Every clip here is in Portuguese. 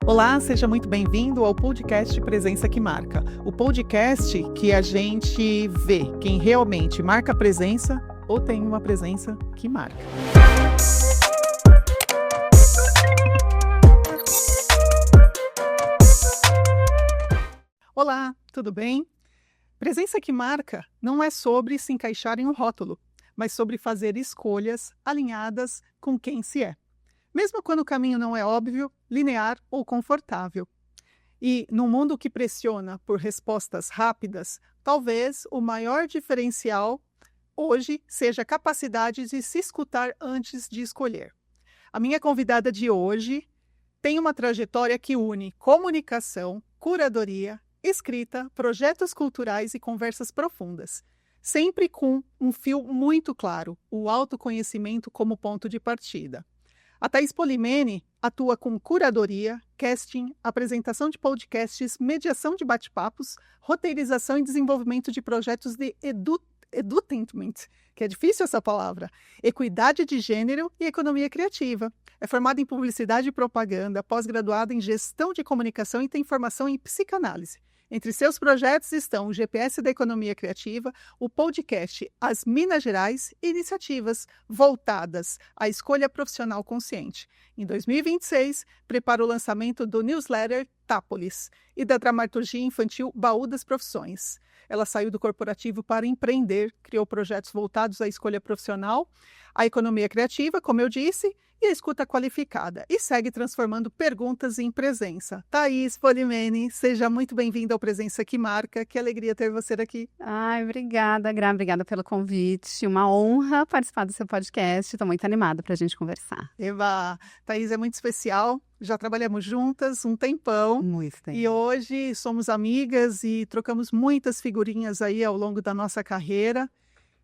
Olá, seja muito bem-vindo ao podcast Presença que Marca. O podcast que a gente vê quem realmente marca presença ou tem uma presença que marca. Olá, tudo bem? Presença que marca não é sobre se encaixar em um rótulo, mas sobre fazer escolhas alinhadas com quem se é. Mesmo quando o caminho não é óbvio, linear ou confortável. E num mundo que pressiona por respostas rápidas, talvez o maior diferencial hoje seja a capacidade de se escutar antes de escolher. A minha convidada de hoje tem uma trajetória que une comunicação, curadoria, escrita, projetos culturais e conversas profundas, sempre com um fio muito claro, o autoconhecimento como ponto de partida. A Thaís Polimeni atua com curadoria, casting, apresentação de podcasts, mediação de bate-papos, roteirização e desenvolvimento de projetos de edutainment, que é difícil essa palavra, equidade de gênero e economia criativa. É formada em publicidade e propaganda, pós-graduada em gestão de comunicação e tem formação em psicanálise. Entre seus projetos estão o GPS da Economia Criativa, o podcast As Minas Gerais e iniciativas voltadas à escolha profissional consciente. Em 2026, prepara o lançamento do newsletter Tápolis e da dramaturgia infantil Baú das Profissões. Ela saiu do corporativo para empreender, criou projetos voltados à escolha profissional, à economia criativa, como eu disse, e a escuta qualificada, e segue transformando perguntas em presença. Thaís Polimeni, seja muito bem-vinda ao Presença que Marca. Que alegria ter você aqui. Ai, obrigada, Gra, obrigada pelo convite. Uma honra participar do seu podcast. Estou muito animada para a gente conversar. Eva, Thaís é muito especial. Já trabalhamos juntas um tempão. Muito tempo. E hoje somos amigas e trocamos muitas figurinhas aí ao longo da nossa carreira.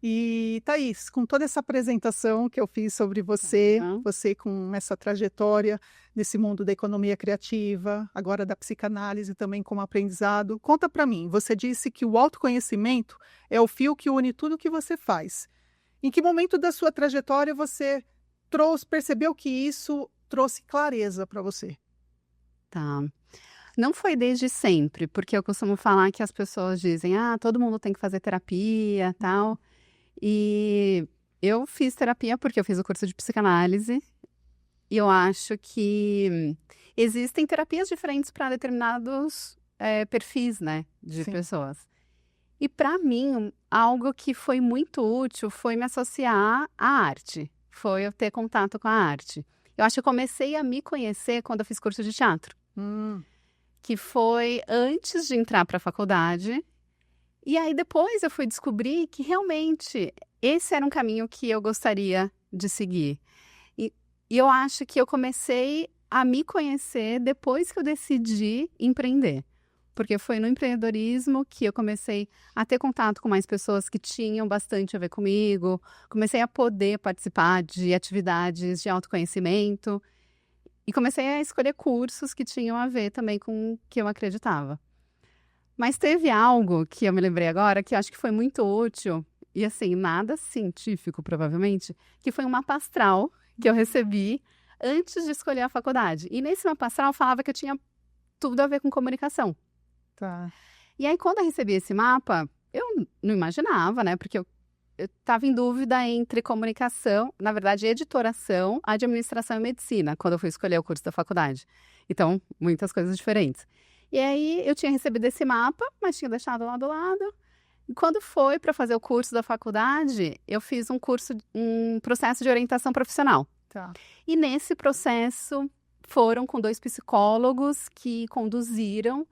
E, Thaís, com toda essa apresentação que eu fiz sobre você, você com essa trajetória nesse mundo da economia criativa, agora da psicanálise também como aprendizado, conta para mim, você disse que o autoconhecimento é o fio que une tudo o que você faz. Em que momento da sua trajetória você percebeu que isso trouxe clareza para você? Tá. Não foi desde sempre, porque eu costumo falar que as pessoas dizem, todo mundo tem que fazer terapia, tal. E eu fiz terapia porque eu fiz o curso de psicanálise e eu acho que existem terapias diferentes para determinados perfis, né, de Sim. pessoas. E para mim, algo que foi muito útil foi me associar à arte, foi eu ter contato com a arte. Eu acho que eu comecei a me conhecer quando eu fiz curso de teatro, que foi antes de entrar para a faculdade. E aí depois eu fui descobrir que realmente esse era um caminho que eu gostaria de seguir. E eu acho que eu comecei a me conhecer depois que eu decidi empreender. Porque foi no empreendedorismo que eu comecei a ter contato com mais pessoas que tinham bastante a ver comigo. Comecei a poder participar de atividades de autoconhecimento. E comecei a escolher cursos que tinham a ver também com o que eu acreditava. Mas teve algo que eu me lembrei agora, que eu acho que foi muito útil, e assim, nada científico provavelmente, que foi um mapa astral que eu recebi antes de escolher a faculdade. E nesse mapa astral falava que eu tinha tudo a ver com comunicação. Tá. E aí quando eu recebi esse mapa, eu não imaginava, né? Porque eu estava em dúvida entre comunicação, na verdade editoração, administração e medicina, quando eu fui escolher o curso da faculdade. Então, muitas coisas diferentes. E aí eu tinha recebido esse mapa, mas tinha deixado lá do lado. E quando foi para fazer o curso da faculdade, eu fiz um processo de orientação profissional. Tá. E nesse processo foram com 2 psicólogos que conduziram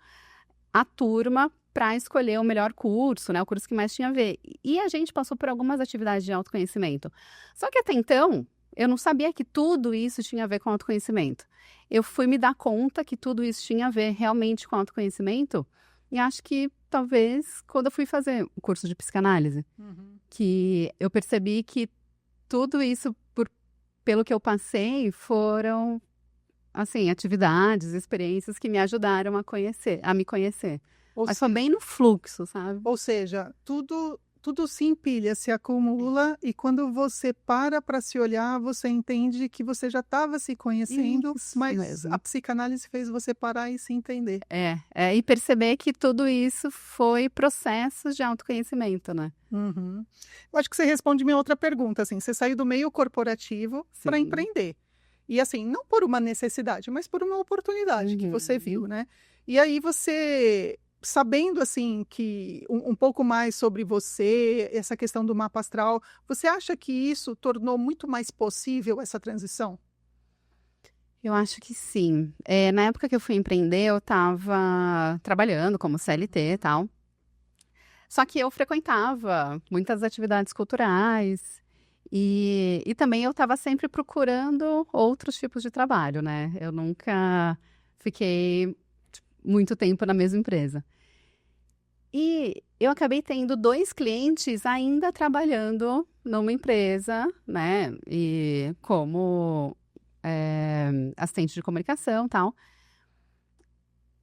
a turma para escolher o melhor curso, né? O curso que mais tinha a ver. E a gente passou por algumas atividades de autoconhecimento. Só que até então, eu não sabia que tudo isso tinha a ver com autoconhecimento. Eu fui me dar conta que tudo isso tinha a ver realmente com autoconhecimento e acho que talvez quando eu fui fazer o curso de psicanálise, que eu percebi que tudo isso, pelo que eu passei, foram assim, atividades, experiências que me ajudaram a me conhecer. Mas foi bem no fluxo, sabe? Ou seja, tudo tudo se empilha, se acumula, e quando você para se olhar, você entende que você já estava se conhecendo, Isso mas mesmo. a psicanálise fez você parar e se entender. E perceber que tudo isso foi processos de autoconhecimento, né? Uhum. Eu acho que você responde minha outra pergunta, assim, você saiu do meio corporativo para Sim. empreender. E assim, não por uma necessidade, mas por uma oportunidade que você viu, Uhum. né? E aí você, sabendo assim que um pouco mais sobre você, essa questão do mapa astral, você acha que isso tornou muito mais possível essa transição? Eu acho que sim. Na época que eu fui empreender, eu estava trabalhando como CLT e tal. Só que eu frequentava muitas atividades culturais e também eu estava sempre procurando outros tipos de trabalho, né? Eu nunca fiquei muito tempo na mesma empresa. E eu acabei tendo 2 clientes ainda trabalhando numa empresa, né? E como assistente de comunicação, e tal.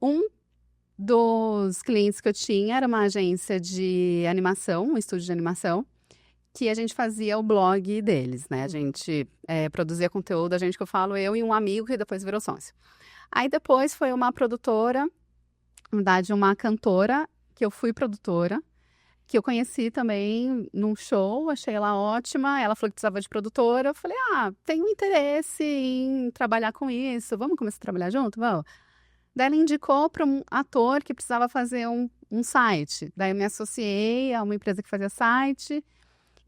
Um dos clientes que eu tinha era uma agência de animação, um estúdio de animação, que a gente fazia o blog deles, né? A gente produzia conteúdo, a gente que eu falo, eu e um amigo que depois virou sócio. Aí depois foi uma produtora, na verdade uma cantora, que eu fui produtora, que eu conheci também num show, achei ela ótima, ela falou que precisava de produtora, eu falei, tenho interesse em trabalhar com isso, vamos começar a trabalhar junto? Vamos. Daí ela indicou para um ator que precisava fazer um site. Daí eu me associei a uma empresa que fazia site.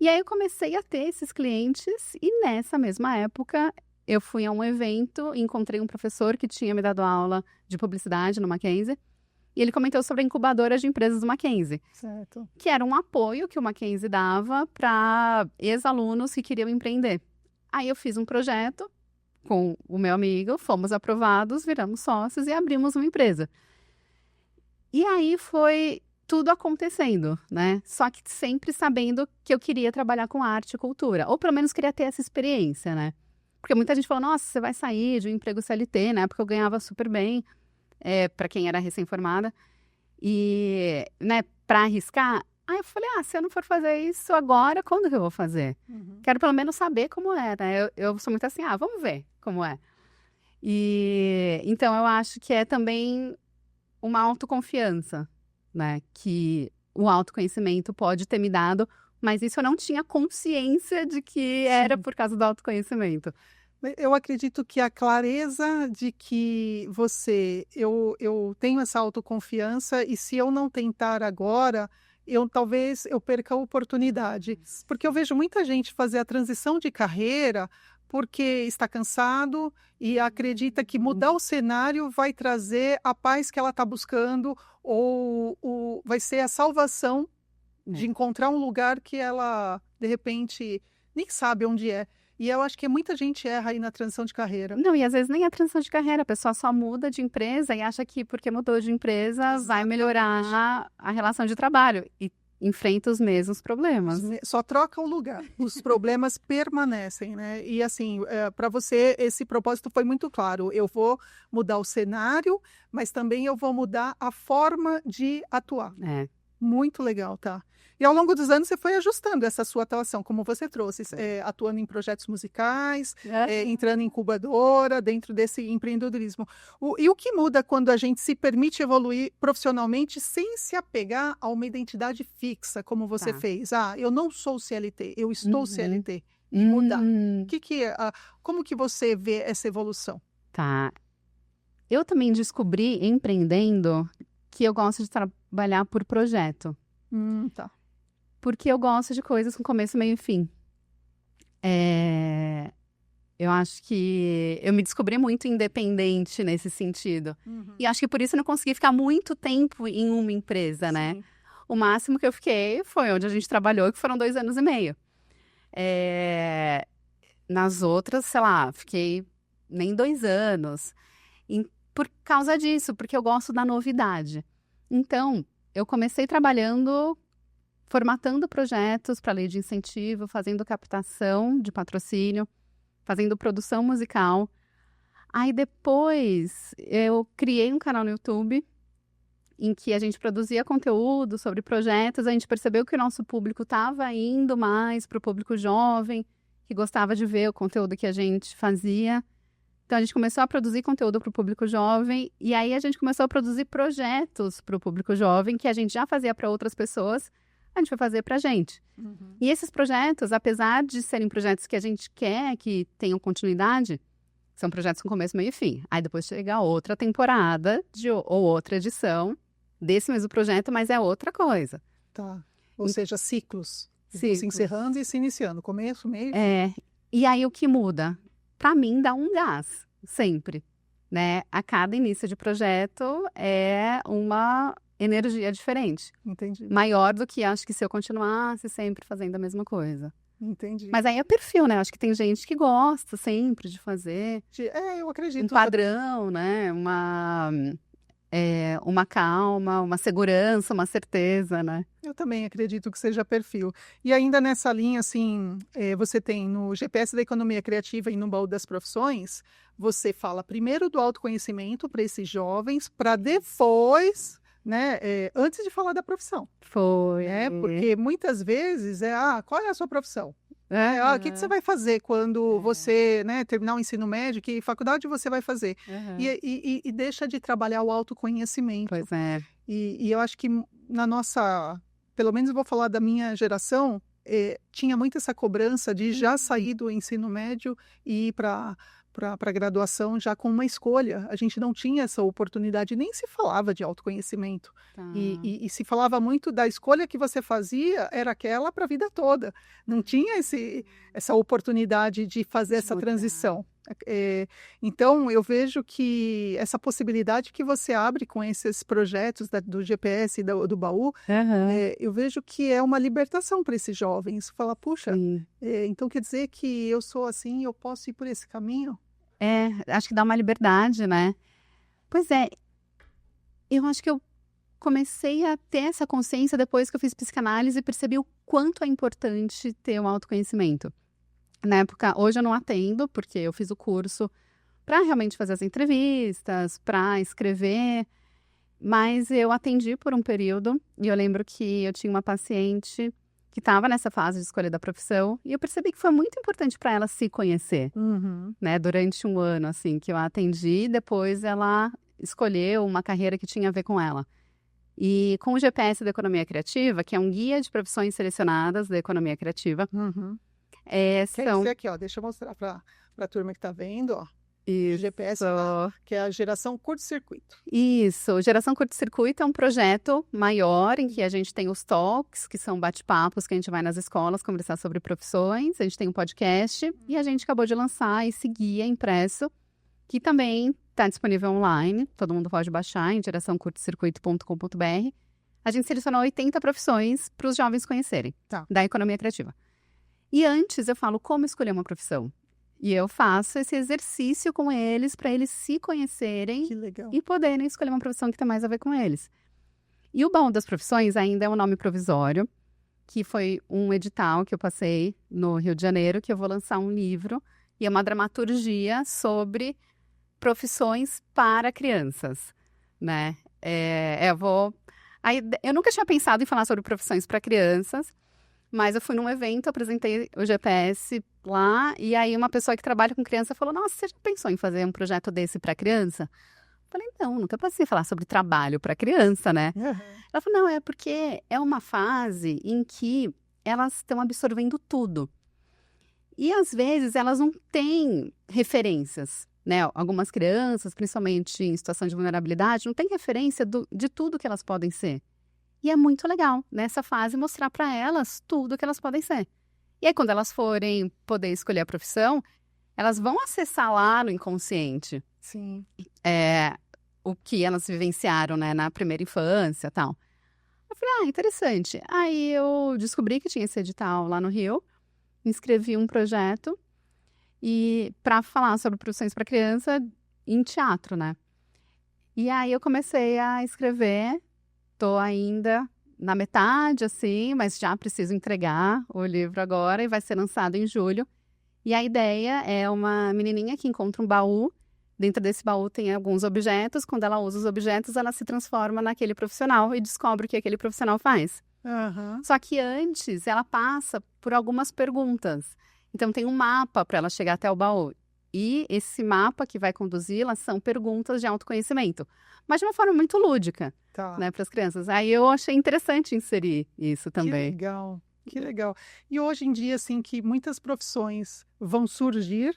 E aí eu comecei a ter esses clientes. E nessa mesma época, eu fui a um evento e encontrei um professor que tinha me dado aula de publicidade no Mackenzie. E ele comentou sobre a incubadora de empresas do Mackenzie. Certo. Que era um apoio que o Mackenzie dava para ex-alunos que queriam empreender. Aí eu fiz um projeto com o meu amigo, fomos aprovados, viramos sócios e abrimos uma empresa. E aí foi tudo acontecendo, né? Só que sempre sabendo que eu queria trabalhar com arte e cultura, ou pelo menos queria ter essa experiência, né? Porque muita gente falou, nossa, você vai sair de um emprego CLT, né? Porque eu ganhava super bem, para quem era recém-formada. E, né, para arriscar, aí eu falei, se eu não for fazer isso agora, quando que eu vou fazer? Uhum. Quero pelo menos saber como é, né? Eu sou muito assim, vamos ver como é. E então eu acho que é também uma autoconfiança, né? Que o autoconhecimento pode ter me dado, mas isso eu não tinha consciência de que era por causa do autoconhecimento. Eu acredito que a clareza de que eu tenho essa autoconfiança e se eu não tentar agora, talvez eu perca a oportunidade. Porque eu vejo muita gente fazer a transição de carreira porque está cansado e acredita que mudar o cenário vai trazer a paz que ela está buscando ou vai ser a salvação de encontrar um lugar que ela, de repente, nem sabe onde é. E eu acho que muita gente erra aí na transição de carreira. Não, e às vezes nem é transição de carreira, a pessoa só muda de empresa e acha que porque mudou de empresa vai melhorar a relação de trabalho e enfrenta os mesmos problemas. Só troca o lugar, os problemas permanecem, né? E assim, para você, esse propósito foi muito claro. Eu vou mudar o cenário, mas também eu vou mudar a forma de atuar. Muito legal, tá? E ao longo dos anos você foi ajustando essa sua atuação, como você trouxe, atuando em projetos musicais, entrando em incubadora, dentro desse empreendedorismo. E o que muda quando a gente se permite evoluir profissionalmente sem se apegar a uma identidade fixa, como você fez? Eu não sou CLT, eu estou CLT. E mudar. Como que você vê essa evolução? Tá. Eu também descobri, empreendendo, que eu gosto de trabalhar por projeto. Tá. Porque eu gosto de coisas com começo, meio e fim. Eu acho que eu me descobri muito independente nesse sentido. E acho que por isso eu não consegui ficar muito tempo em uma empresa, né? O máximo que eu fiquei foi onde a gente trabalhou, que foram 2 anos e meio. Nas outras, sei lá, fiquei nem 2 anos. Por causa disso, porque eu gosto da novidade. Então, eu comecei trabalhando, formatando projetos para lei de incentivo, fazendo captação de patrocínio, fazendo produção musical. Aí depois eu criei um canal no YouTube em que a gente produzia conteúdo sobre projetos, a gente percebeu que o nosso público estava indo mais para o público jovem, que gostava de ver o conteúdo que a gente fazia. Então, a gente começou a produzir conteúdo para o público jovem, e aí a gente começou a produzir projetos para o público jovem, que a gente já fazia para outras pessoas, a gente foi fazer para a gente. E esses projetos, apesar de serem projetos que a gente quer que tenham continuidade, são projetos com começo, meio e fim. Aí depois chega outra temporada ou outra edição desse mesmo projeto, mas é outra coisa. Tá. Ou seja, ciclos. Ciclos. Se encerrando e se iniciando. Começo, meio. E aí o que muda? Para mim, dá um gás, sempre. Né? A cada início de projeto é uma energia diferente. Entendi. Maior do que acho que se eu continuasse sempre fazendo a mesma coisa. Entendi. Mas aí é perfil, né? Acho que tem gente que gosta sempre de fazer. Eu acredito. Um padrão, né? Uma calma, uma segurança, uma certeza, né? Eu também acredito que seja perfil. E ainda nessa linha, assim, você tem no GPS da Economia Criativa e no Baú das Profissões, você fala primeiro do autoconhecimento para esses jovens, para depois, né, antes de falar da profissão. Foi. Porque muitas vezes qual é a sua profissão? O que você vai fazer quando você, né, terminar o ensino médio? Que faculdade você vai fazer? E deixa de trabalhar o autoconhecimento. Pois é. E eu acho que na nossa, pelo menos eu vou falar da minha geração, tinha muito essa cobrança de já sair do ensino médio e ir para a graduação já com uma escolha. A gente não tinha essa oportunidade, nem se falava de autoconhecimento. Tá. E se falava muito da escolha que você fazia, era aquela para a vida toda. Não tinha essa oportunidade de fazer essa transição. Então, eu vejo que essa possibilidade que você abre com esses projetos do GPS e do Baú, eu vejo que é uma libertação para esses jovens. Falar, puxa, então quer dizer que eu sou assim, eu posso ir por esse caminho? Acho que dá uma liberdade, né? Pois é, eu acho que eu comecei a ter essa consciência depois que eu fiz psicanálise e percebi o quanto é importante ter um autoconhecimento. Na época, hoje eu não atendo, porque eu fiz o curso para realmente fazer as entrevistas, para escrever, mas eu atendi por um período e eu lembro que eu tinha uma paciente que estava nessa fase de escolha da profissão e eu percebi que foi muito importante para ela se conhecer, né? Durante um ano, assim, que eu a atendi, depois ela escolheu uma carreira que tinha a ver com ela. E com o GPS da Economia Criativa, que é um guia de profissões selecionadas da Economia Criativa, Quer dizer aqui, ó, deixa eu mostrar para a turma que está vendo, ó. Isso. GPS, que é a geração curto-circuito. Isso, Geração Curto-Circuito é um projeto maior em que a gente tem os talks, que são bate-papos que a gente vai nas escolas conversar sobre profissões, a gente tem um podcast e a gente acabou de lançar esse guia impresso, que também está disponível online, todo mundo pode baixar em geraçãocurtocircuito.com.br. A gente selecionou 80 profissões para os jovens conhecerem, da economia criativa. E antes eu falo como escolher uma profissão. E eu faço esse exercício com eles para eles se conhecerem e poderem escolher uma profissão que tem mais a ver com eles. E o Baú das Profissões ainda é um nome provisório, que foi um edital que eu passei no Rio de Janeiro, que eu vou lançar um livro e é uma dramaturgia sobre profissões para crianças, né? Eu nunca tinha pensado em falar sobre profissões para crianças, mas eu fui num evento, apresentei o GPS lá, e aí uma pessoa que trabalha com criança falou, nossa, você já pensou em fazer um projeto desse para criança? Eu falei, não, nunca pensei em falar sobre trabalho para criança, né? Ela falou, não, é porque é uma fase em que elas estão absorvendo tudo. E às vezes elas não têm referências, né? Algumas crianças, principalmente em situação de vulnerabilidade, não têm referência de tudo que elas podem ser. E é muito legal, nessa fase, mostrar para elas tudo que elas podem ser. E aí, quando elas forem poder escolher a profissão, elas vão acessar lá no inconsciente. Sim. O que elas vivenciaram, né, na primeira infância e tal. Eu falei, interessante. Aí eu descobri que tinha esse edital lá no Rio, inscrevi um projeto e para falar sobre profissões para criança em teatro, né? E aí eu comecei a escrever. Estou ainda na metade, assim, mas já preciso entregar o livro agora e vai ser lançado em julho. E a ideia é uma menininha que encontra um baú Dentro desse baú tem alguns objetos. Quando ela usa os objetos, ela se transforma naquele profissional e descobre o que aquele profissional faz. Aham. Só que antes, ela passa por algumas perguntas. Então, tem um mapa para ela chegar até o baú. E esse mapa que vai conduzi-la são perguntas de autoconhecimento. Mas de uma forma muito lúdica, Tá. né, para as crianças. Aí eu achei interessante inserir isso Que também. legal, que legal. E hoje em dia, assim, que muitas profissões vão surgir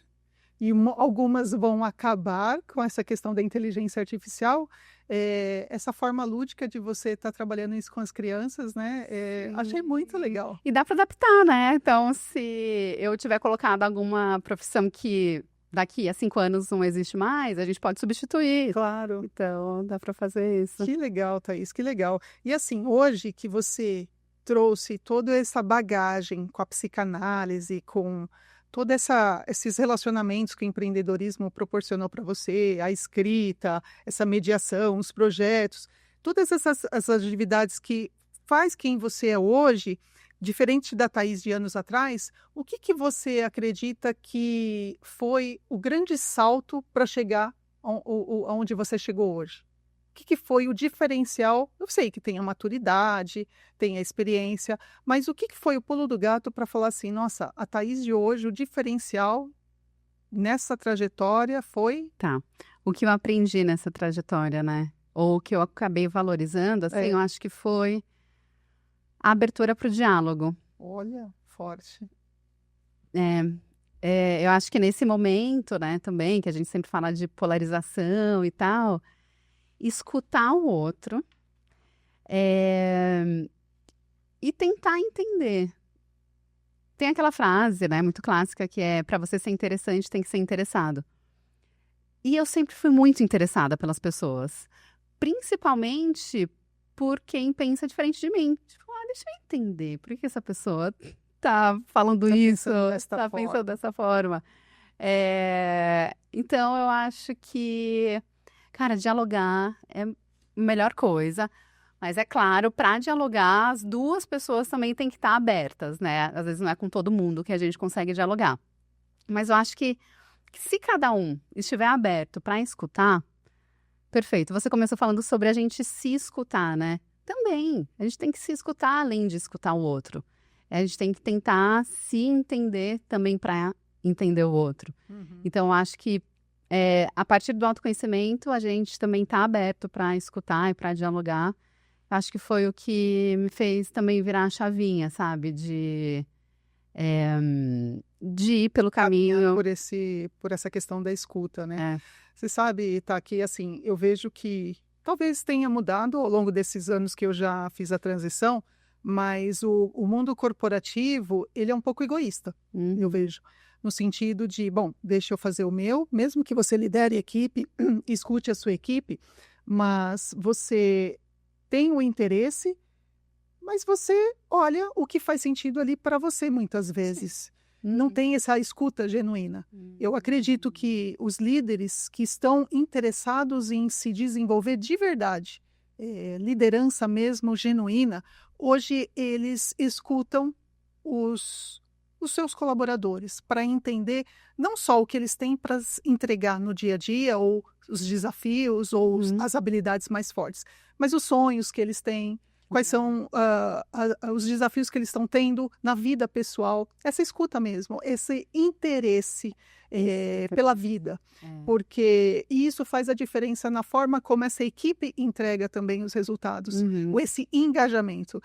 e algumas vão acabar com essa questão da inteligência artificial, essa forma lúdica de você estar trabalhando isso com as crianças, né? Achei muito legal. E dá para adaptar, né? Então, se eu tiver colocado alguma profissão que daqui a 5 anos não existe mais, a gente pode substituir. Claro. Então, dá para fazer isso. Que legal, Thaís, que legal. E assim, hoje que você trouxe toda essa bagagem com a psicanálise, com todos esses relacionamentos que o empreendedorismo proporcionou para você, a escrita, essa mediação, os projetos, todas essas atividades que faz quem você é hoje, diferente da Thaís de anos atrás, o que você acredita que foi o grande salto para chegar aonde você chegou hoje? O que foi o diferencial? Eu sei que tem a maturidade, tem a experiência, mas o que foi o pulo do gato para falar assim, nossa, a Thaís de hoje, o diferencial nessa trajetória foi... Tá. O que eu aprendi nessa trajetória, né? Ou o que eu acabei valorizando, assim, eu acho que foi a abertura para o diálogo. Olha, forte. Eu acho que nesse momento, né, também, que a gente sempre fala de polarização e tal, escutar o outro e tentar entender. Tem aquela frase, né, muito clássica, que é: para você ser interessante, tem que ser interessado. E eu sempre fui muito interessada pelas pessoas, principalmente por quem pensa diferente de mim. Tipo, deixa eu entender, por que essa pessoa tá falando isso, tá pensando dessa forma. Então, eu acho que, cara, dialogar é a melhor coisa. Mas é claro, para dialogar, as duas pessoas também têm que estar abertas, né? Às vezes não é com todo mundo que a gente consegue dialogar. Mas eu acho que se cada um estiver aberto para escutar, perfeito. Você começou falando sobre a gente se escutar, né? Também, a gente tem que se escutar além de escutar o outro. A gente tem que tentar se entender também para entender o outro. Então, eu acho que a partir do autoconhecimento, a gente também está aberto para escutar e para dialogar. Acho que foi o que me fez também virar a chavinha, sabe? De ir pelo caminho. Por essa questão da escuta, né? Você sabe, tá, que assim, eu vejo que talvez tenha mudado ao longo desses anos que eu já fiz a transição, mas o mundo corporativo, ele é um pouco egoísta, eu vejo. No sentido de, bom, deixa eu fazer o meu, mesmo que você lidere a equipe, escute a sua equipe, mas você tem o interesse, mas você olha o que faz sentido ali para você muitas vezes. Não tem essa escuta genuína. Eu acredito que os líderes que estão interessados em se desenvolver de verdade, liderança mesmo genuína, hoje eles escutam os seus colaboradores para entender não só o que eles têm para entregar no dia a dia, ou os desafios, ou as habilidades mais fortes, mas os sonhos que eles têm, quais são os desafios que eles estão tendo na vida pessoal, essa escuta mesmo, esse interesse pela vida, porque isso faz a diferença na forma como essa equipe entrega também os resultados, esse engajamento.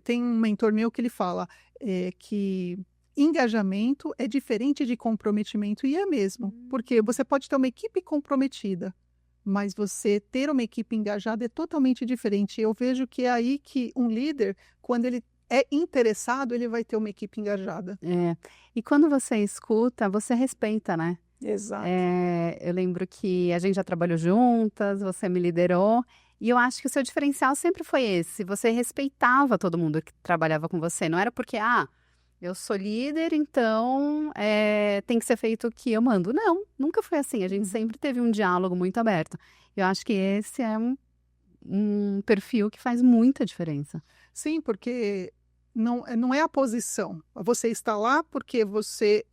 Tem um mentor meu que ele fala que engajamento é diferente de comprometimento, e é mesmo, porque você pode ter uma equipe comprometida, mas você ter uma equipe engajada é totalmente diferente. Eu vejo que é aí que um líder, quando ele é interessado, ele vai ter uma equipe engajada. E quando você escuta, você respeita, né? Exato. Eu lembro que a gente já trabalhou juntas, você me liderou, e eu acho que o seu diferencial sempre foi esse. Você respeitava todo mundo que trabalhava com você. Não era porque, eu sou líder, então tem que ser feito o que eu mando. Não, nunca foi assim. A gente sempre teve um diálogo muito aberto. Eu acho que esse é um perfil que faz muita diferença. Sim, porque não é a posição. Você está lá porque você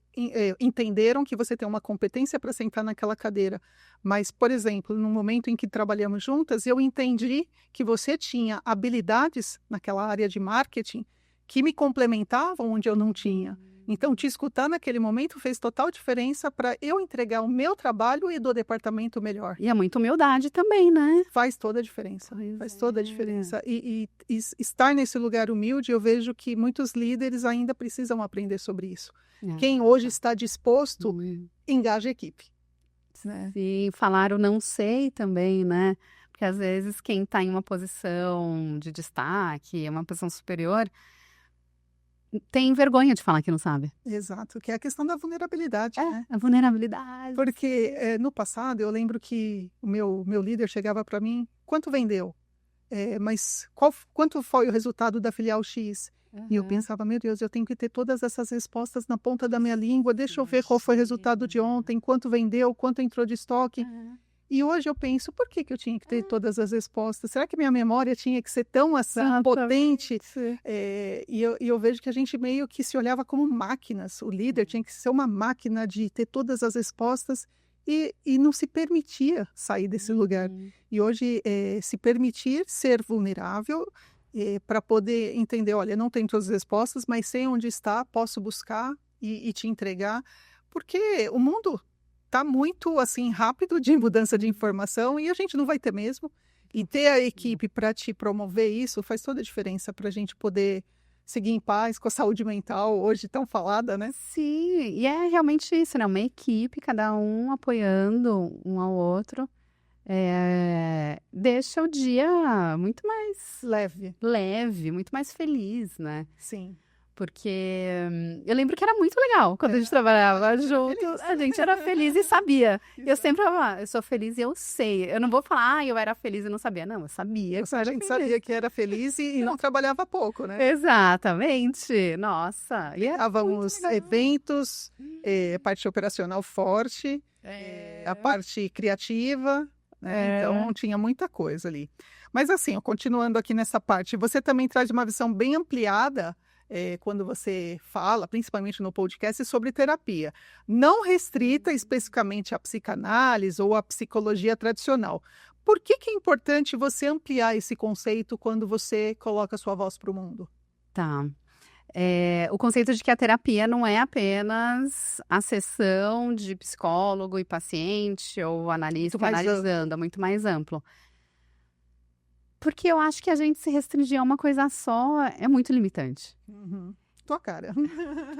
entenderam que você tem uma competência para sentar naquela cadeira. Mas, por exemplo, no momento em que trabalhamos juntas, eu entendi que você tinha habilidades naquela área de marketing que me complementavam onde eu não tinha. Então, te escutar naquele momento fez total diferença para eu entregar o meu trabalho e do departamento melhor. E é muita humildade também, né? Faz toda a diferença. Faz toda a diferença. E estar nesse lugar humilde, eu vejo que muitos líderes ainda precisam aprender sobre isso. Quem hoje está disposto, engaja a equipe. Né? E falar o não sei também, né? Porque às vezes quem está em uma posição de destaque, uma posição superior, tem vergonha de falar que não sabe. Exato, que é a questão da vulnerabilidade. Né? A vulnerabilidade. Porque no passado eu lembro que o meu líder chegava para mim, quanto vendeu? Mas quanto foi o resultado da filial X? E eu pensava, meu Deus, eu tenho que ter todas essas respostas na ponta da minha língua, deixa eu ver qual foi o resultado de ontem, quanto vendeu, quanto entrou de estoque. E hoje eu penso, por que eu tinha que ter todas as respostas? Será que minha memória tinha que ser tão assim, potente? E eu vejo que a gente meio que se olhava como máquinas. O líder tinha que ser uma máquina de ter todas as respostas e não se permitia sair desse lugar. E hoje, se permitir ser vulnerável para poder entender, olha, não tenho todas as respostas, mas sei onde está, posso buscar e te entregar. Porque o mundo está muito assim rápido de mudança de informação e a gente não vai ter mesmo. E ter a equipe para te promover isso faz toda a diferença para a gente poder seguir em paz com a saúde mental, hoje tão falada, né? Sim, e é realmente isso, né? Uma equipe, cada um apoiando um ao outro, deixa o dia muito mais leve, muito mais feliz, né? Sim. Porque eu lembro que era muito legal quando a gente trabalhava junto, a gente era feliz e sabia. Eu sempre falava, eu sou feliz e eu sei. Eu não vou falar, eu era feliz e não sabia. Não, eu sabia. A gente sabia que era feliz e não trabalhava pouco, né? Exatamente. Nossa. E estávamos eventos, parte operacional forte, a parte criativa, né? Então tinha muita coisa ali. Mas assim, continuando aqui nessa parte, você também traz uma visão bem ampliada quando você fala, principalmente no podcast, sobre terapia. Não restrita especificamente à psicanálise ou à psicologia tradicional. Por que é importante você ampliar esse conceito quando você coloca a sua voz para o mundo? Tá. O conceito de que a terapia não é apenas a sessão de psicólogo e paciente ou analista analisando, é muito mais amplo. Porque eu acho que a gente se restringir a uma coisa só é muito limitante. Tua cara.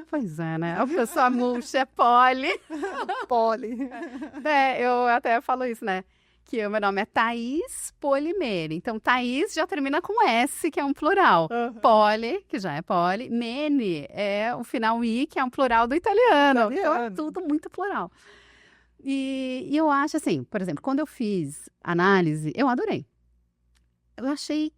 Pois é, né? A pessoa murcha é poli. Poli. Eu até falo isso, né? Que o meu nome é Thaís Polimene. Então, Thaís já termina com S, que é um plural. Poli, que já é poli. Mene é o final I, que é um plural do italiano. Então, é tudo muito plural. E eu acho assim, por exemplo, quando eu fiz análise, eu adorei. Eu achei,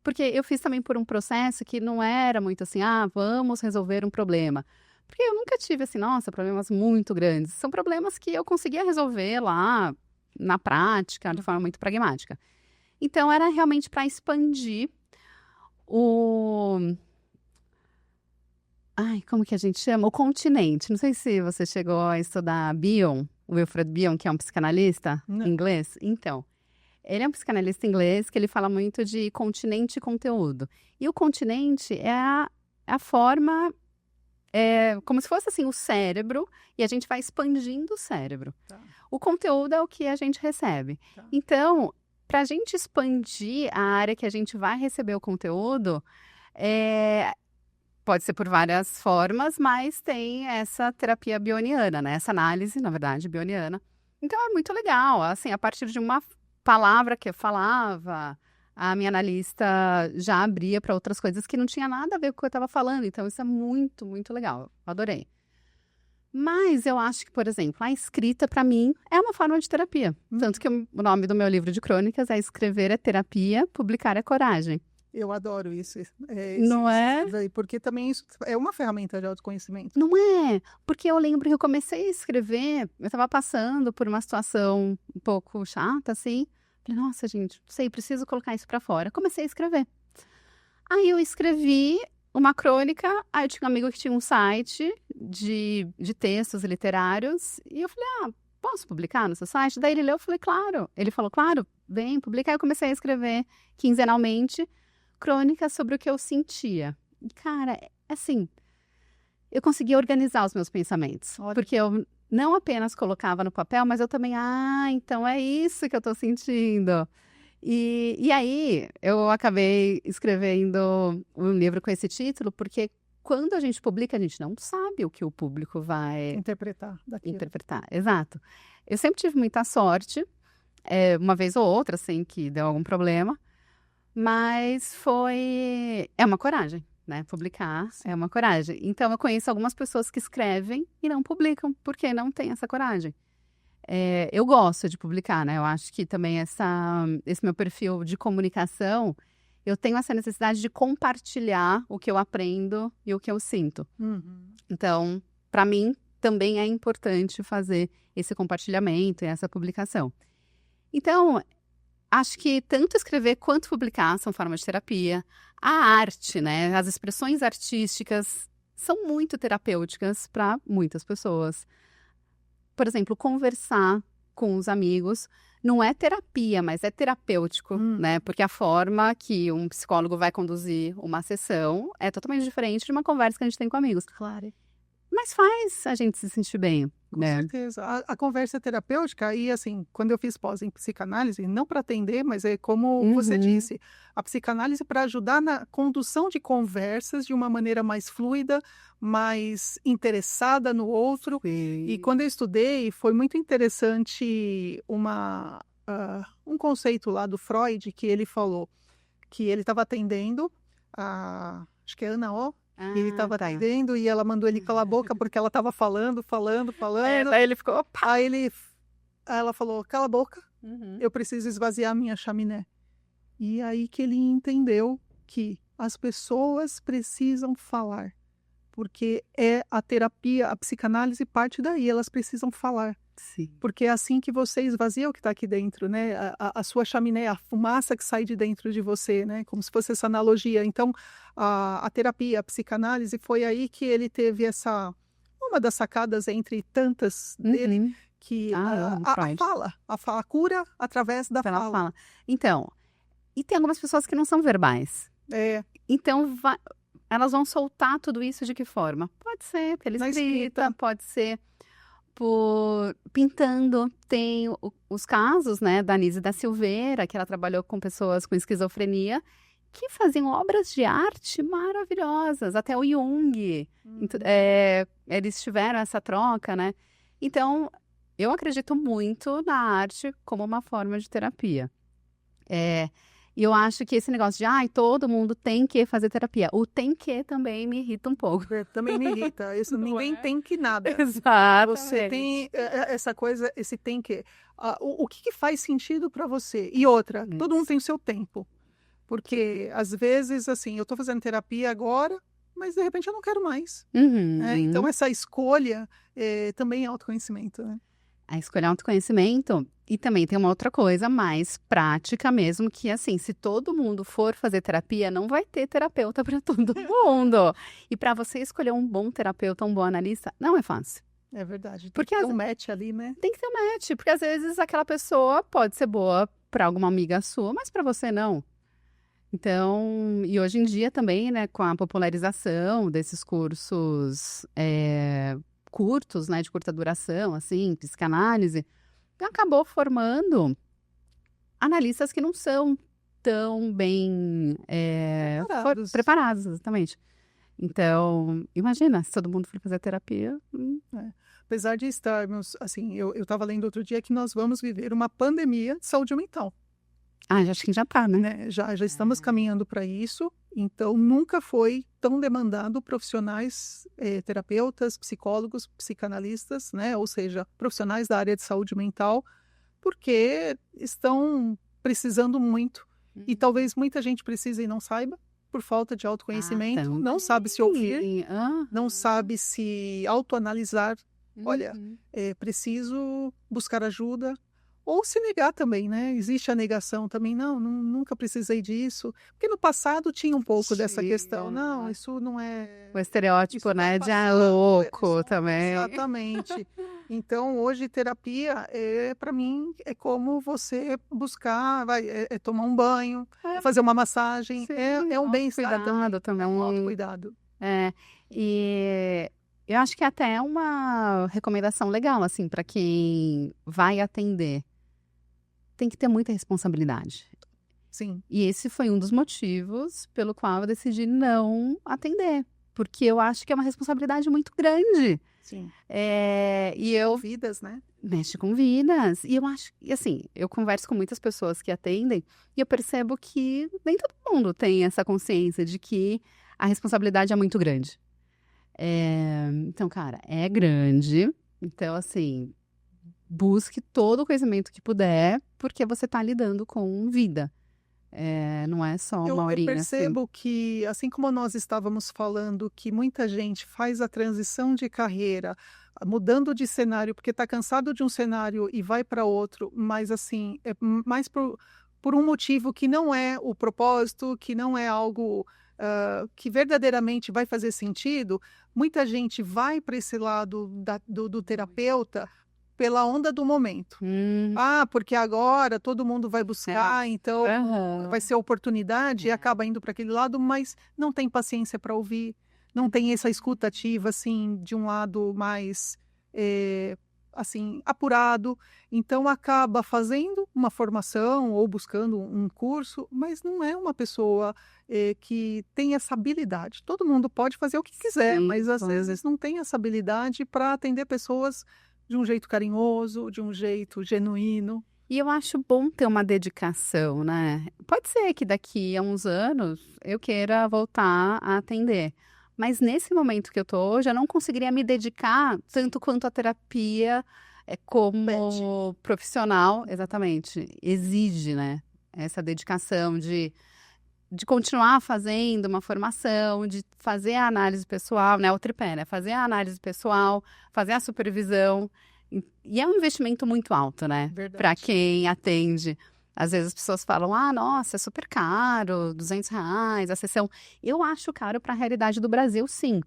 porque eu fiz também por um processo que não era muito assim, vamos resolver um problema. Porque eu nunca tive assim, nossa, problemas muito grandes. São problemas que eu conseguia resolver lá na prática, de forma muito pragmática. Então, era realmente para expandir como que a gente chama? O continente. Não sei se você chegou a estudar Bion, o Wilfred Bion, que é um psicanalista inglês. Então, ele é um psicanalista inglês que ele fala muito de continente e conteúdo. E o continente é a forma, como se fosse assim o cérebro, e a gente vai expandindo o cérebro. Tá. O conteúdo é o que a gente recebe. Tá. Então, para a gente expandir a área que a gente vai receber o conteúdo, pode ser por várias formas, mas tem essa terapia bioniana, né? Essa análise, na verdade, bioniana. Então, é muito legal. Assim, a partir de uma palavra que eu falava, a minha analista já abria para outras coisas que não tinha nada a ver com o que eu estava falando. Então, isso é muito, muito legal. Eu adorei. Mas eu acho que, por exemplo, a escrita, para mim, é uma forma de terapia. Tanto que o nome do meu livro de crônicas é Escrever é Terapia, Publicar é Coragem. Eu adoro isso. Não é? Porque também isso é uma ferramenta de autoconhecimento. Não é? Porque eu lembro que eu comecei a escrever, eu estava passando por uma situação um pouco chata, assim. Falei, nossa, gente, não sei, preciso colocar isso para fora. Comecei a escrever. Aí eu escrevi uma crônica, aí eu tinha um amigo que tinha um site de textos literários, e eu falei, posso publicar no seu site? Daí ele leu, eu falei, claro. Ele falou, claro, vem, publica. Aí eu comecei a escrever quinzenalmente crônicas sobre o que eu sentia. E, cara, assim, eu conseguia organizar os meus pensamentos. Olha. Porque eu não apenas colocava no papel, mas eu também, então é isso que eu tô sentindo. E aí, eu acabei escrevendo um livro com esse título, porque quando a gente publica, a gente não sabe o que o público vai Interpretar daquilo. interpretar. Exato. Eu sempre tive muita sorte, uma vez ou outra, assim, que deu algum problema, mas é uma coragem, né? Publicar é uma coragem. Então, eu conheço algumas pessoas que escrevem e não publicam, porque não tem essa coragem. Eu gosto de publicar, né? Eu acho que também esse meu perfil de comunicação, eu tenho essa necessidade de compartilhar o que eu aprendo e o que eu sinto. Uhum. Então, para mim, também é importante fazer esse compartilhamento e essa publicação. Então, acho que tanto escrever quanto publicar são formas de terapia. A arte, né? As expressões artísticas são muito terapêuticas para muitas pessoas. Por exemplo, conversar com os amigos não é terapia, mas é terapêutico, né? Porque a forma que um psicólogo vai conduzir uma sessão é totalmente diferente de uma conversa que a gente tem com amigos. Claro. Mas faz a gente se sentir bem, Com né? certeza. A conversa é terapêutica e, assim, quando eu fiz pós em psicanálise, não para atender, mas é como você disse, a psicanálise para ajudar na condução de conversas de uma maneira mais fluida, mais interessada no outro. E quando eu estudei, foi muito interessante um conceito lá do Freud, que ele falou que ele estava atendendo, acho que é Ana O. Ele estava atendendo e ela mandou ele calar a boca porque ela estava falando. Daí ele ficou, opa! Aí ela falou, cala a boca, eu preciso esvaziar a minha chaminé. E aí que ele entendeu que as pessoas precisam falar, porque a terapia, a psicanálise parte daí, elas precisam falar. Sim. Porque é assim que você esvazia o que está aqui dentro, né? A sua chaminé, a fumaça que sai de dentro de você, né? Como se fosse essa analogia. Então, a terapia, a psicanálise, foi aí que ele teve uma das sacadas entre tantas dele, que a cura através da fala. Então, e tem algumas pessoas que não são verbais. Então, elas vão soltar tudo isso de que forma? Pode ser pela escrita, pode ser pintando. Tem os casos, né, da Anísia da Silveira, que ela trabalhou com pessoas com esquizofrenia, que faziam obras de arte maravilhosas, até o Jung. Eles tiveram essa troca, né? Então, eu acredito muito na arte como uma forma de terapia. E eu acho que esse negócio de, todo mundo tem que fazer terapia. O tem que também me irrita um pouco. Também me irrita. Isso ninguém tem que nada. Exato. Você tem essa coisa, esse tem que. O que faz sentido para você? E outra, todo mundo tem o seu tempo. Porque, às vezes, assim, eu estou fazendo terapia agora, mas, de repente, eu não quero mais. Então, essa escolha também é autoconhecimento, né? A escolha é autoconhecimento. E também tem uma outra coisa mais prática mesmo, que assim, se todo mundo for fazer terapia, não vai ter terapeuta para todo mundo. E para você escolher um bom terapeuta, um bom analista, não é fácil. É verdade. Porque tem que ter um match ali, né? Tem que ter um match, porque às vezes aquela pessoa pode ser boa para alguma amiga sua, mas para você não. Então, e hoje em dia também, né, com a popularização desses cursos curtos, né, de curta duração, assim, psicanálise, acabou formando analistas que não são tão bem preparados, exatamente. Então, imagina, se todo mundo for fazer terapia. Apesar de estarmos, assim, eu estava lendo outro dia que nós vamos viver uma pandemia de saúde mental. Acho que já está, né? Já estamos caminhando para isso. Então, nunca foi tão demandado profissionais, terapeutas, psicólogos, psicanalistas, né? Ou seja, profissionais da área de saúde mental, porque estão precisando muito. E talvez muita gente precise e não saiba, por falta de autoconhecimento, não sabe se ouvir, não sabe se autoanalisar. Olha, preciso buscar ajuda, Ou se negar também, né? Existe a negação também. Não, nunca precisei disso. Porque no passado tinha um pouco dessa questão. Não, isso não é... O estereótipo, Isso né, vai de passar. louco também. Exatamente. Então, hoje, terapia, para mim, é como você buscar, é tomar um banho, é fazer uma massagem, Sim, é um bem-estar autocuidado também. um autocuidado. E eu acho que até é uma recomendação legal, assim, para quem vai atender. Tem que ter muita responsabilidade. Sim. E esse foi um dos motivos pelo qual eu decidi não atender. Porque eu acho que é uma responsabilidade muito grande. Sim. E eu... Vidas, né? Mexe com vidas. E eu acho... E assim, eu converso com muitas pessoas que atendem e eu percebo que nem todo mundo tem essa consciência de que a responsabilidade é muito grande. Então, cara, é grande. Então, assim, busque todo o conhecimento que puder, porque você está lidando com vida. Não é só uma horinha. Eu percebo que, assim como nós estávamos falando, que muita gente faz a transição de carreira, mudando de cenário, porque está cansado de um cenário e vai para outro, mas assim, é mais por um motivo que não é o propósito, que não é algo que verdadeiramente vai fazer sentido. Muita gente vai para esse lado do terapeuta pela onda do momento. Porque agora todo mundo vai buscar, então vai ser oportunidade e acaba indo para aquele lado, mas não tem paciência para ouvir, não tem essa escuta ativa, assim, de um lado mais, assim, apurado. Então acaba fazendo uma formação ou buscando um curso, mas não é uma pessoa que tem essa habilidade. Todo mundo pode fazer o que quiser, mas às vezes não tem essa habilidade para atender pessoas de um jeito carinhoso, de um jeito genuíno. E eu acho bom ter uma dedicação, né? Pode ser que daqui a uns anos eu queira voltar a atender. Mas nesse momento que eu tô hoje, eu não conseguiria me dedicar tanto quanto a terapia como profissional, exatamente, exige, né? Essa dedicação de continuar fazendo uma formação, de fazer a análise pessoal, né? O tripé, né? Fazer a análise pessoal, fazer a supervisão. E é um investimento muito alto, né? Para quem atende. Às vezes as pessoas falam, nossa, é super caro, R$200 a sessão. Eu acho caro para a realidade do Brasil, sim.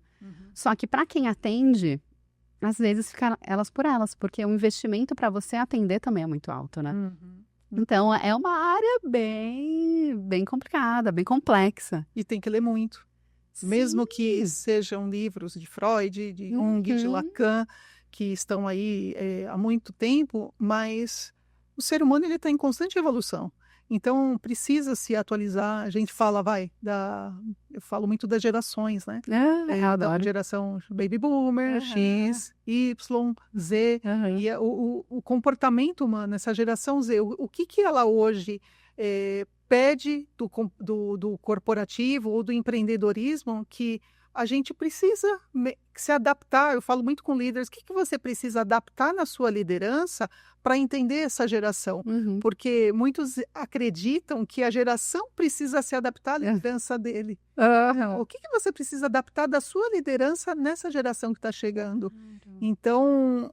Só que para quem atende, às vezes fica elas por elas, porque o investimento para você atender também é muito alto, né? Então, é uma área bem complicada, bem complexa. E tem que ler muito. Sim. Mesmo que sejam livros de Freud, de Jung, de Lacan, que estão aí há muito tempo, mas o ser humano está em constante evolução. Então, precisa se atualizar. A gente fala, eu falo muito das gerações, né? Eu adoro. Da geração Baby Boomer, X, Y, Z. E o comportamento humano, essa geração Z, o que ela hoje pede do corporativo ou do empreendedorismo, que a gente precisa se adaptar. Eu falo muito com líderes, o que você precisa adaptar na sua liderança para entender essa geração? Porque muitos acreditam que a geração precisa se adaptar à liderança dele. O que você precisa adaptar da sua liderança nessa geração que está chegando? Então,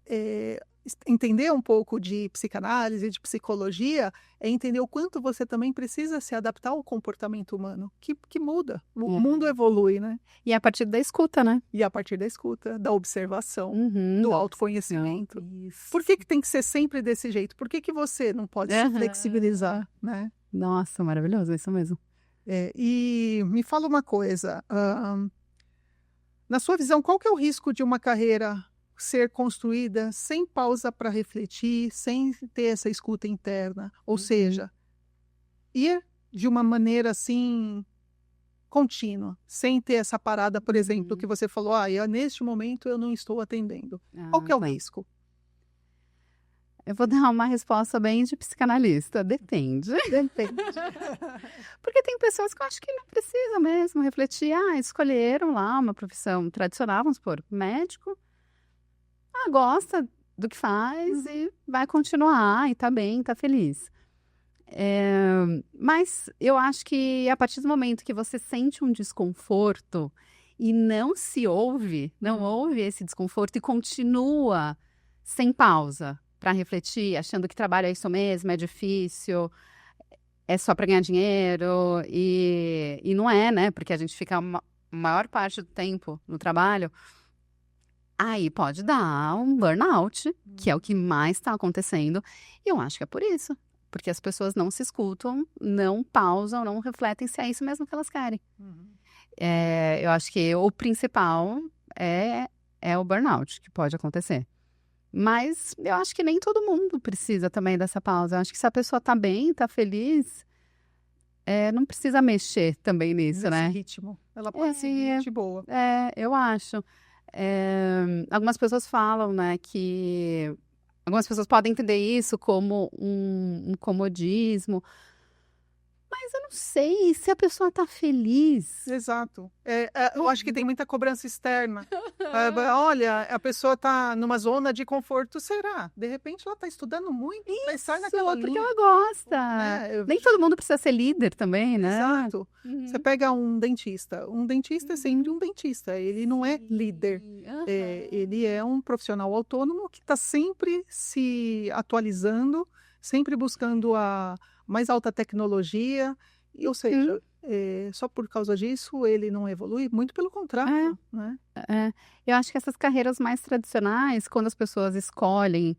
entender um pouco de psicanálise, de psicologia, é entender o quanto você também precisa se adaptar ao comportamento humano, que muda. O mundo evolui, né? E a partir da escuta, né? E a partir da escuta, da observação, do autoconhecimento. Isso. Por que tem que ser sempre desse jeito? Por que você não pode se flexibilizar, né? Nossa, maravilhoso, é isso mesmo. E me fala uma coisa, na sua visão, qual que é o risco de uma carreira ser construída sem pausa para refletir, sem ter essa escuta interna? Ou seja, ir de uma maneira assim contínua, sem ter essa parada, por exemplo, que você falou, neste momento eu não estou atendendo. Qual que é o risco? Eu vou dar uma resposta bem de psicanalista. Depende. Porque tem pessoas que eu acho que não precisam mesmo refletir. Escolheram lá uma profissão tradicional, vamos supor, médico. Gosta do que faz e vai continuar, e tá bem, tá feliz. Mas eu acho que a partir do momento que você sente um desconforto e não se ouve, não ouve esse desconforto e continua sem pausa, para refletir, achando que trabalho é isso mesmo, é difícil, é só para ganhar dinheiro, e não é, né? Porque a gente fica a maior parte do tempo no trabalho, aí pode dar um burnout, que é o que mais está acontecendo, e eu acho que é por isso. Porque as pessoas não se escutam, não pausam, não refletem se é isso mesmo que elas querem. Eu acho que o principal é o burnout que pode acontecer. Mas eu acho que nem todo mundo precisa também dessa pausa. Eu acho que se a pessoa tá bem, tá feliz, não precisa mexer também nisso, né? Nesse ritmo. Ela pode seguir de boa. Eu acho. Algumas pessoas falam, né, que... Algumas pessoas podem entender isso como um comodismo. Mas eu não sei se a pessoa tá feliz. Exato. Eu acho que tem muita cobrança externa. Olha, a pessoa tá numa zona de conforto, será? De repente ela tá estudando muito, mas sai naquela Porque linha. ela gosta. Nem todo mundo precisa ser líder também, né? Exato. Você pega um dentista. Um dentista é sempre um dentista. Ele não é líder. Ele é um profissional autônomo que está sempre se atualizando, sempre buscando a mais alta tecnologia, ou seja, só por causa disso ele não evolui, muito pelo contrário, né? Eu acho que essas carreiras mais tradicionais, quando as pessoas escolhem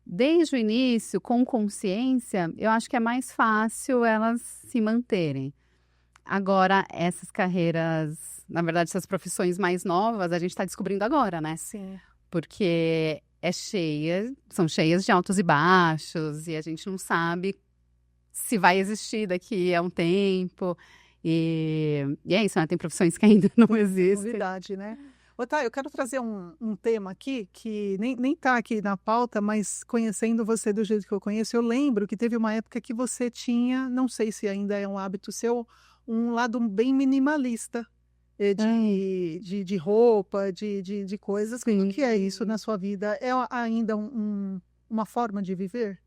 desde o início, com consciência, eu acho que é mais fácil elas se manterem. Agora, essas carreiras, na verdade, essas profissões mais novas, a gente está descobrindo agora, né? Sim. Porque são cheias de altos e baixos, e a gente não sabe se vai existir daqui a um tempo, e é isso, né? Tem profissões que ainda não existem. Novidade, né? Otá, eu quero trazer um tema aqui, que nem tá aqui na pauta, mas conhecendo você do jeito que eu conheço, eu lembro que teve uma época que você tinha, não sei se ainda é um hábito seu, um lado bem minimalista, de roupa, de coisas. Sim. O que é isso na sua vida? É ainda uma forma de viver?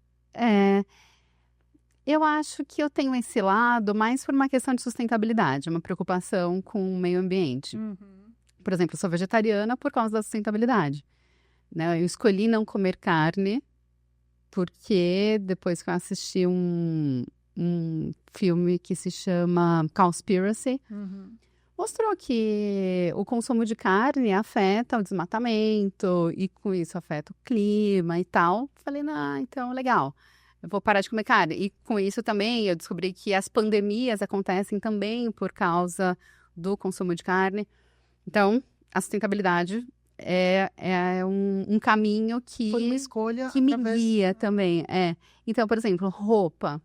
Eu acho que eu tenho esse lado mais por uma questão de sustentabilidade, uma preocupação com o meio ambiente. Por exemplo, eu sou vegetariana por causa da sustentabilidade, né? Eu escolhi não comer carne porque depois que eu assisti um filme que se chama Cowspiracy, mostrou que o consumo de carne afeta o desmatamento e com isso afeta o clima e tal. Falei, então legal. Eu vou parar de comer carne. E com isso também eu descobri que as pandemias acontecem também por causa do consumo de carne. Então, a sustentabilidade é um caminho que Foi uma escolha me guia também. Então, por exemplo, roupa.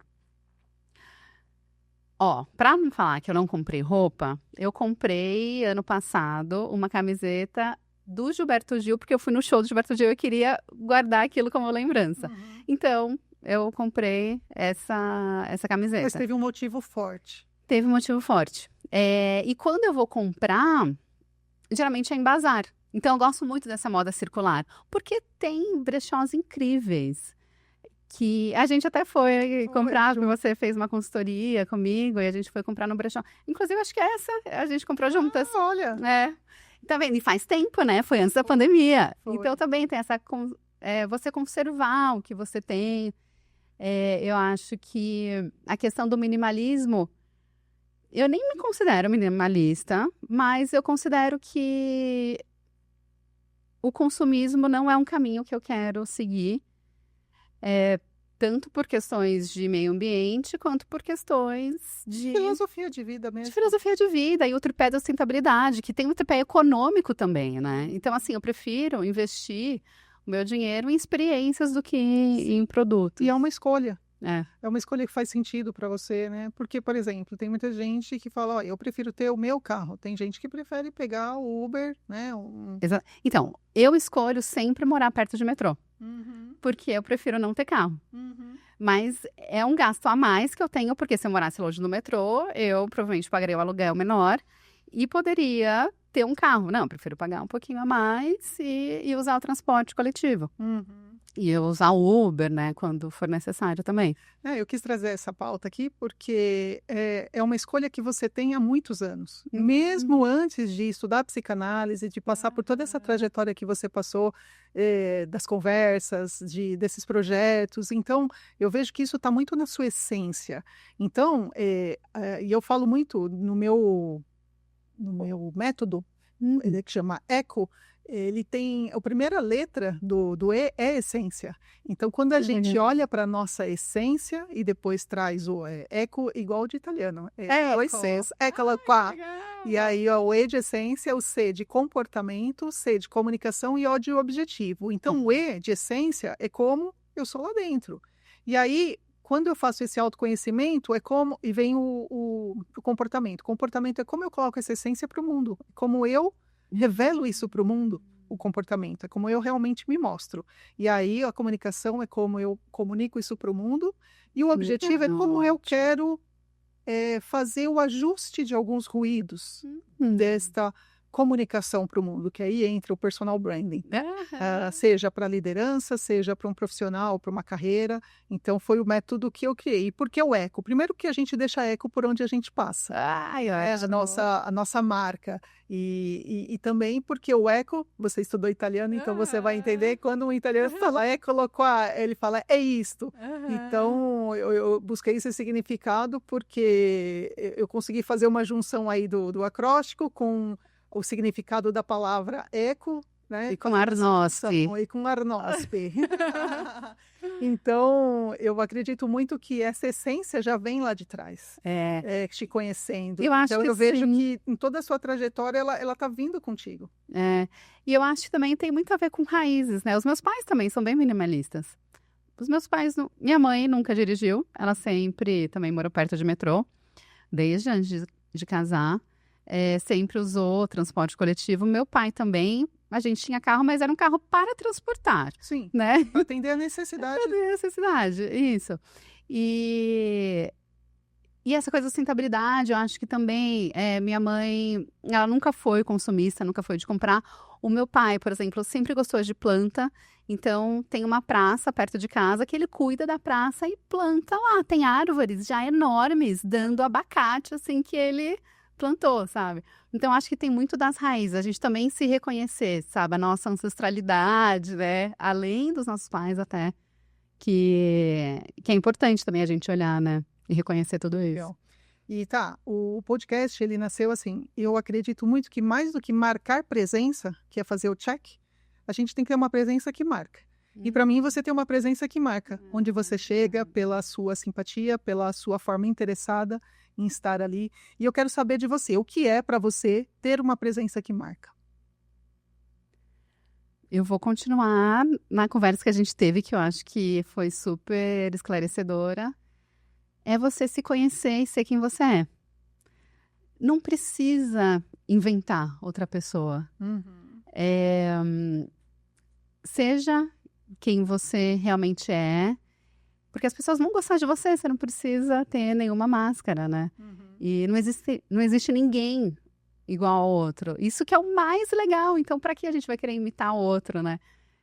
Para não falar que eu não comprei roupa, eu comprei ano passado uma camiseta do Gilberto Gil, porque eu fui no show do Gilberto Gil e eu queria guardar aquilo como lembrança. Então, eu comprei essa camiseta. Mas teve um motivo forte. Teve um motivo forte. E quando eu vou comprar, geralmente é em bazar. Então, eu gosto muito dessa moda circular, porque tem brechós incríveis. Que a gente até foi comprar, porque você fez uma consultoria comigo, e a gente foi comprar no brechó. Inclusive, acho que essa a gente comprou juntas. Olha! Tá vendo? E faz tempo, né? Foi antes da pandemia. Foi. Então, também tem essa... você conservar o que você tem. Eu acho que a questão do minimalismo... Eu nem me considero minimalista, mas eu considero que o consumismo não é um caminho que eu quero seguir. Tanto por questões de meio ambiente, quanto por questões de... filosofia de vida mesmo. De filosofia de vida e o tripé da sustentabilidade, que tem um tripé econômico também, né? Então, assim, eu prefiro investir o meu dinheiro em experiências do que em produtos. E é uma escolha. É uma escolha que faz sentido para você, né? Porque, por exemplo, tem muita gente que fala, eu prefiro ter o meu carro. Tem gente que prefere pegar o Uber, né? Então, eu escolho sempre morar perto de metrô. Porque eu prefiro não ter carro. Mas é um gasto a mais que eu tenho, porque se eu morasse longe do metrô, eu provavelmente pagaria o aluguel menor e poderia ter um carro. Não, eu prefiro pagar um pouquinho a mais e usar o transporte coletivo. E eu usar o Uber, né, quando for necessário também. Eu quis trazer essa pauta aqui porque é uma escolha que você tem há muitos anos. Mesmo antes de estudar psicanálise, de passar por toda essa trajetória que você passou, das conversas, desses projetos. Então, eu vejo que isso está muito na sua essência. Então, e eu falo muito no meu método, que chama ECO, ele tem a primeira letra do E é essência. Então, quando a gente olha para a nossa essência e depois traz o eco, igual de italiano, o essência, eccola qua. E aí, o E de essência, o C de comportamento, C de comunicação e O de objetivo. Então, o E de essência é como eu sou lá dentro. E aí, quando eu faço esse autoconhecimento, é como, e vem o comportamento. O comportamento é como eu coloco essa essência para o mundo, como eu revelo isso para o mundo, o comportamento, é como eu realmente me mostro. E aí a comunicação é como eu comunico isso para o mundo, e o objetivo é como eu quero fazer o ajuste de alguns ruídos desta comunicação para o mundo, que aí entra o personal branding, seja para liderança, seja para um profissional, para uma carreira. Então foi o método que eu criei. E por que o eco? Primeiro que a gente deixa eco por onde a gente passa, a nossa marca, e também porque o eco, você estudou italiano, então você vai entender quando um italiano fala eccolo qua, ele fala é isto. Então eu busquei esse significado porque eu consegui fazer uma junção aí do acróstico com o significado da palavra eco, né? E com Arnospi. E com Arnospi. Então, eu acredito muito que essa essência já vem lá de trás, te conhecendo. Então, eu vejo que em toda a sua trajetória, ela está vindo contigo. E eu acho que também tem muito a ver com raízes, né? Os meus pais também são bem minimalistas. Os meus pais, minha mãe nunca dirigiu, ela sempre também morou perto de metrô, desde antes de casar. Sempre usou transporte coletivo. Meu pai também, a gente tinha carro, mas era um carro para transportar. Sim, né? Para atender a necessidade. Para atender a necessidade, isso. E essa coisa da sustentabilidade, eu acho que também, minha mãe, ela nunca foi consumista, nunca foi de comprar. O meu pai, por exemplo, sempre gostou de planta, então tem uma praça perto de casa que ele cuida da praça e planta lá. Tem árvores já enormes, dando abacate, assim, que ele plantou, sabe? Então, acho que tem muito das raízes, a gente também se reconhecer, sabe? A nossa ancestralidade, né? Além dos nossos pais até, que é importante também a gente olhar, né? E reconhecer tudo isso. Legal. E o podcast, ele nasceu assim, eu acredito muito que mais do que marcar presença, que é fazer o check, a gente tem que ter uma presença que marca. E para mim, você tem uma presença que marca, onde você chega pela sua simpatia, pela sua forma interessada em estar ali. E eu quero saber de você, o que é para você ter uma presença que marca? Eu vou continuar na conversa que a gente teve, que eu acho que foi super esclarecedora. É você se conhecer e ser quem você é. Não precisa inventar outra pessoa. Seja quem você realmente é, porque as pessoas vão gostar de você, você não precisa ter nenhuma máscara, né? E não existe ninguém igual ao outro. Isso que é o mais legal. Então, para que a gente vai querer imitar o outro, né?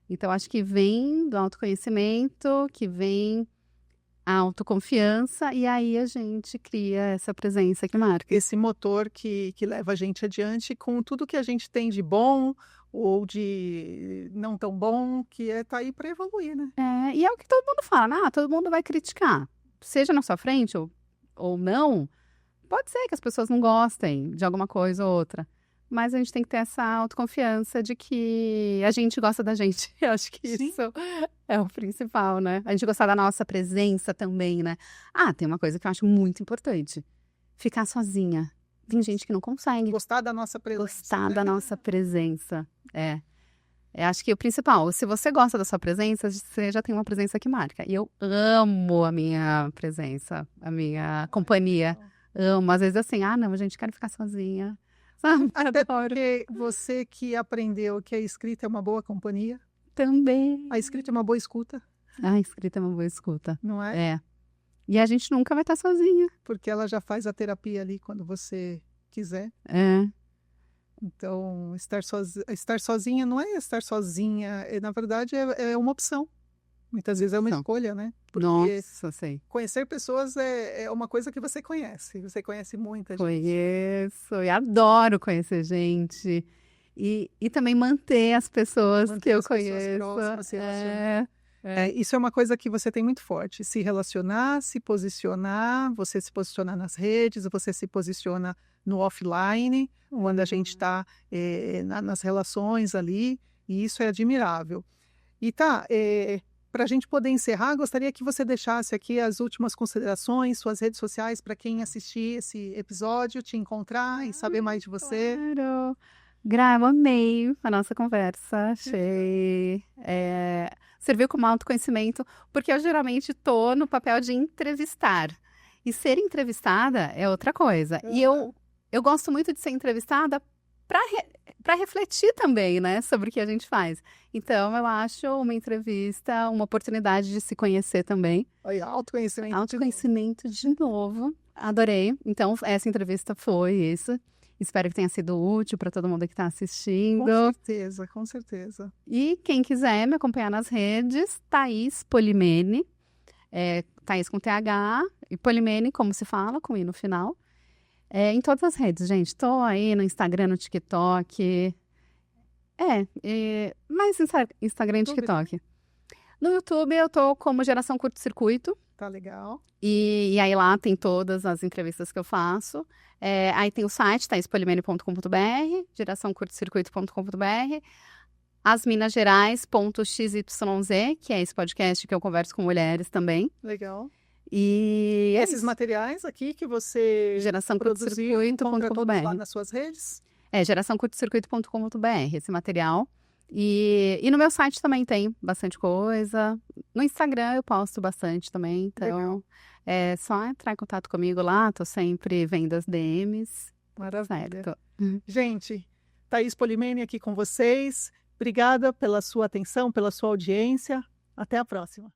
Então, acho que vem do autoconhecimento, que vem a autoconfiança, e aí a gente cria essa presença que marca. Esse motor que leva a gente adiante com tudo que a gente tem de bom ou de não tão bom, que tá aí para evoluir, né? E é o que todo mundo fala, todo mundo vai criticar. Seja na sua frente ou não, pode ser que as pessoas não gostem de alguma coisa ou outra. Mas a gente tem que ter essa autoconfiança de que a gente gosta da gente. Eu acho que isso é o principal, né? A gente gostar da nossa presença também, né? Tem uma coisa que eu acho muito importante. Ficar sozinha. Tem gente que não consegue. Gostar da nossa presença. Gostar da nossa presença. Acho que o principal, se você gosta da sua presença, você já tem uma presença que marca. E eu amo a minha presença, a minha companhia. Amo. Às vezes assim, não, gente, quero ficar sozinha. Até porque você que aprendeu que a escrita é uma boa companhia. Também. A escrita é uma boa escuta. A escrita é uma boa escuta. Não é? E a gente nunca vai estar sozinha. Porque ela já faz a terapia ali quando você quiser. Então, estar sozinha não é estar sozinha. Na verdade, é uma opção. Muitas vezes é uma Não. escolha, né? Porque Nossa, sei. conhecer pessoas é uma coisa que você conhece muita gente. Conheço e adoro conhecer gente. E também manter as pessoas Manter que eu as pessoas conheço. próximas, se relacionar. É. Isso é uma coisa que você tem muito forte, se relacionar, se posicionar, você se posiciona nas redes, você se posiciona no offline, quando a gente está nas relações ali, e isso é admirável. E para a gente poder encerrar, gostaria que você deixasse aqui as últimas considerações, suas redes sociais, para quem assistir esse episódio, te encontrar e saber mais de você. Claro. Gra, eu amei a nossa conversa. Achei. Serviu como autoconhecimento, porque eu geralmente estou no papel de entrevistar. E ser entrevistada é outra coisa. E eu gosto muito de ser entrevistada para refletir também, né, sobre o que a gente faz. Então, eu acho uma entrevista uma oportunidade de se conhecer também. Olha, autoconhecimento. Autoconhecimento de novo. Adorei. Então, essa entrevista foi isso. Espero que tenha sido útil para todo mundo que está assistindo. Com certeza, com certeza. E quem quiser me acompanhar nas redes, Thaís Polimene. Thaís com TH e Polimene, como se fala, com I no final. Em todas as redes, gente. Estou aí no Instagram, no TikTok. Mais Instagram e TikTok. No YouTube eu tô como Geração Curto Circuito. Tá legal. E aí lá tem todas as entrevistas que eu faço. Aí tem o site, thaispolimene.com.br, geraçãocurtocircuito.com.br, asminasgerais.xyz, que é esse podcast que eu converso com mulheres também. Legal. E esses materiais aqui que você produziu, encontra todos lá nas suas redes? geraçãocurtocircuito.com.br, esse material. E no meu site também tem bastante coisa. No Instagram eu posto bastante também, então Legal. é só entrar em contato comigo lá, tô sempre vendo as DMs. Maravilha. Certo. Gente, Thaís Polimene aqui com vocês. Obrigada pela sua atenção, pela sua audiência. Até a próxima.